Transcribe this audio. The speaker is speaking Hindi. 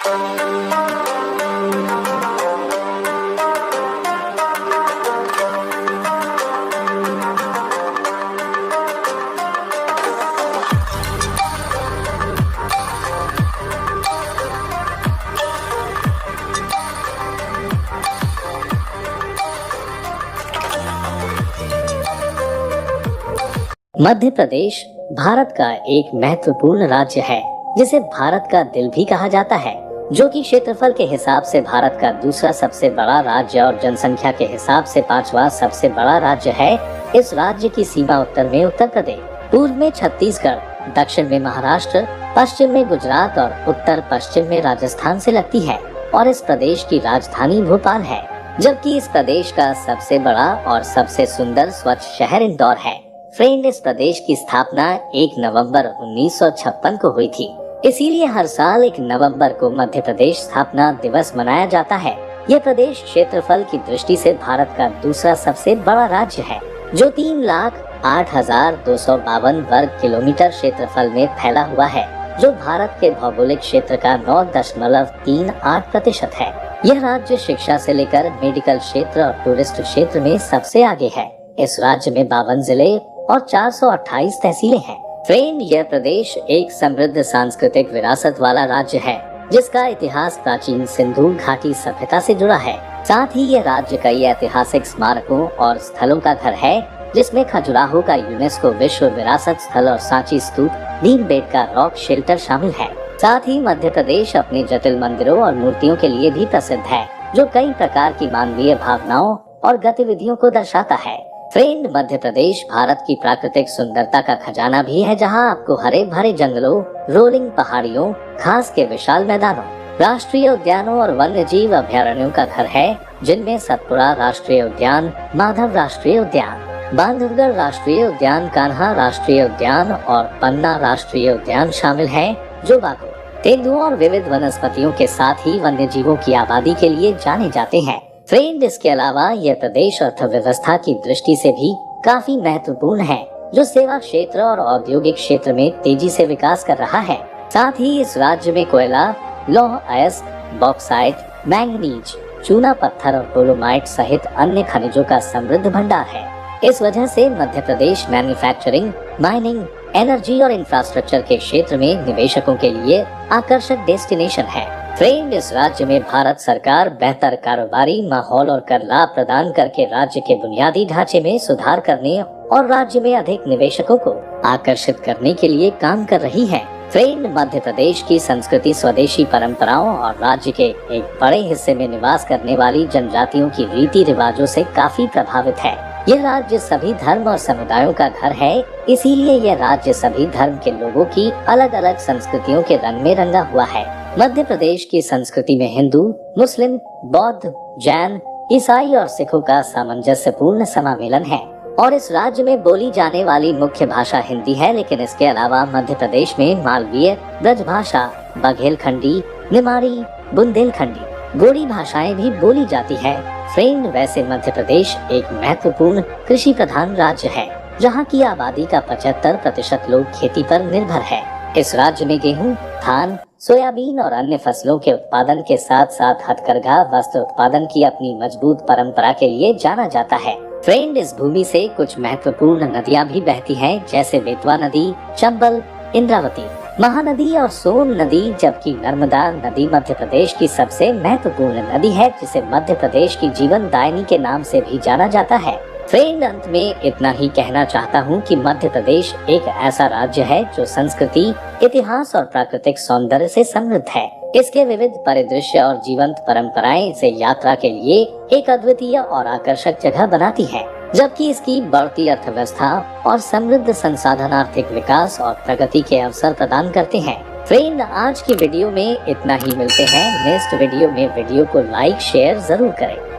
मध्य प्रदेश भारत का एक महत्वपूर्ण राज्य है जिसे भारत का दिल भी कहा जाता है, जो कि क्षेत्रफल के हिसाब से भारत का दूसरा सबसे बड़ा राज्य और जनसंख्या के हिसाब से पांचवा सबसे बड़ा राज्य है। इस राज्य की सीमा उत्तर में उत्तर प्रदेश, पूर्व में छत्तीसगढ़, दक्षिण में महाराष्ट्र, पश्चिम में गुजरात और उत्तर पश्चिम में राजस्थान से लगती है और इस प्रदेश की राजधानी भोपाल है, जबकि इस प्रदेश का सबसे बड़ा और सबसे सुंदर स्वच्छ शहर इंदौर है। फ्रेंड, इस प्रदेश की स्थापना 1 नवंबर 1956 को हुई थी, इसीलिए हर साल 1 नवंबर को मध्य प्रदेश स्थापना दिवस मनाया जाता है। यह प्रदेश क्षेत्रफल की दृष्टि से भारत का दूसरा सबसे बड़ा राज्य है, जो 3,08,252 वर्ग किलोमीटर क्षेत्रफल में फैला हुआ है, जो भारत के भौगोलिक क्षेत्र का 9.38% है। यह राज्य शिक्षा से लेकर मेडिकल क्षेत्र और टूरिस्ट क्षेत्र में सबसे आगे है। इस राज्य में 52 जिले और 428 तहसीलें हैं। फ्रेंड, यह प्रदेश एक समृद्ध सांस्कृतिक विरासत वाला राज्य है, जिसका इतिहास प्राचीन सिंधु घाटी सभ्यता से जुड़ा है। साथ ही यह राज्य कई ऐतिहासिक स्मारकों और स्थलों का घर है, जिसमें खजुराहो का यूनेस्को विश्व विरासत स्थल और सांची स्तूप, भीमबेटका रॉक शेल्टर शामिल है। साथ ही मध्य प्रदेश अपने जटिल मंदिरों और मूर्तियों के लिए भी प्रसिद्ध है, जो कई प्रकार की मानवीय भावनाओं और गतिविधियों को दर्शाता है। फ्रेंड, मध्य प्रदेश भारत की प्राकृतिक सुंदरता का खजाना भी है, जहां आपको हरे भरे जंगलों, रोलिंग पहाड़ियों, घास के विशाल मैदानों, राष्ट्रीय उद्यानों और वन्य जीव अभयारण्यों का घर है, जिनमें सतपुड़ा राष्ट्रीय उद्यान, माधव राष्ट्रीय उद्यान, बांधवगढ़ राष्ट्रीय उद्यान, कान्हा राष्ट्रीय उद्यान और पन्ना राष्ट्रीय उद्यान शामिल है, जो बाघों, तेंदुओं और विविध वनस्पतियों के साथ ही वन्य जीवों की आबादी के लिए जाने जाते हैं। फ्रेंड, इसके अलावा यह प्रदेश अर्थव्यवस्था की दृष्टि से भी काफी महत्वपूर्ण है, जो सेवा क्षेत्र और औद्योगिक क्षेत्र में तेजी से विकास कर रहा है। साथ ही इस राज्य में कोयला, लौह अयस्क, बॉक्साइट, मैंगनीज, चूना पत्थर और डोलोमाइट सहित अन्य खनिजों का समृद्ध भंडार है। इस वजह से Madhya Pradesh manufacturing, mining, energy और इंफ्रास्ट्रक्चर के क्षेत्र में निवेशकों के लिए आकर्षक डेस्टिनेशन है। फ्रेंड, इस राज्य में भारत सरकार बेहतर कारोबारी माहौल और कर लाभ प्रदान करके राज्य के बुनियादी ढांचे में सुधार करने और राज्य में अधिक निवेशकों को आकर्षित करने के लिए काम कर रही है। फ्रेंड, मध्य प्रदेश की संस्कृति स्वदेशी परंपराओं और राज्य के एक बड़े हिस्से में निवास करने वाली जनजातियों की रीति रिवाजों से काफी प्रभावित है। यह राज्य सभी धर्म और समुदायों का घर है, इसीलिए यह राज्य सभी धर्म के लोगों की अलग अलग संस्कृतियों के रंग में रंगा हुआ है। मध्य प्रदेश की संस्कृति में हिंदू, मुस्लिम, बौद्ध, जैन, ईसाई और सिखों का सामंजस्यपूर्ण समामेलन है और इस राज्य में बोली जाने वाली मुख्य भाषा हिंदी है, लेकिन इसके अलावा मध्य प्रदेश में मालवीय, ब्रजभाषा, बघेलखंडी, निमाड़ी, बुंदेलखंडी, गोंडी भाषाएं भी बोली जाती है। फ्रेंड, वैसे मध्य प्रदेश एक महत्वपूर्ण कृषि प्रधान राज्य है, जहाँ की आबादी का 75% लोग खेती पर निर्भर है। इस राज्य में गेहूं, धान, सोयाबीन और अन्य फसलों के उत्पादन के साथ साथ हथकरघा वस्त्र उत्पादन की अपनी मजबूत परंपरा के लिए जाना जाता है। फ्रेंड, इस भूमि से कुछ महत्वपूर्ण नदियां भी बहती हैं, जैसे बेतवा नदी, चंबल, इंद्रावती, महानदी और सोन नदी, जबकि नर्मदा नदी मध्य प्रदेश की सबसे महत्वपूर्ण नदी है, जिसे मध्य प्रदेश की जीवन दायिनी के नाम से भी जाना जाता है। फ्रेंड, अंत में इतना ही कहना चाहता हूँ कि मध्य प्रदेश एक ऐसा राज्य है जो संस्कृति, इतिहास और प्राकृतिक सौंदर्य से समृद्ध है। इसके विविध परिदृश्य और जीवंत परंपराएं इसे यात्रा के लिए एक अद्वितीय और आकर्षक जगह बनाती है, जबकि इसकी बढ़ती अर्थव्यवस्था और समृद्ध संसाधन आर्थिक विकास और प्रगति के अवसर प्रदान करते हैं। फ्रेंड, आज की वीडियो में इतना ही। मिलते हैं नेक्स्ट वीडियो में। वीडियो को लाइक शेयर जरूर करें।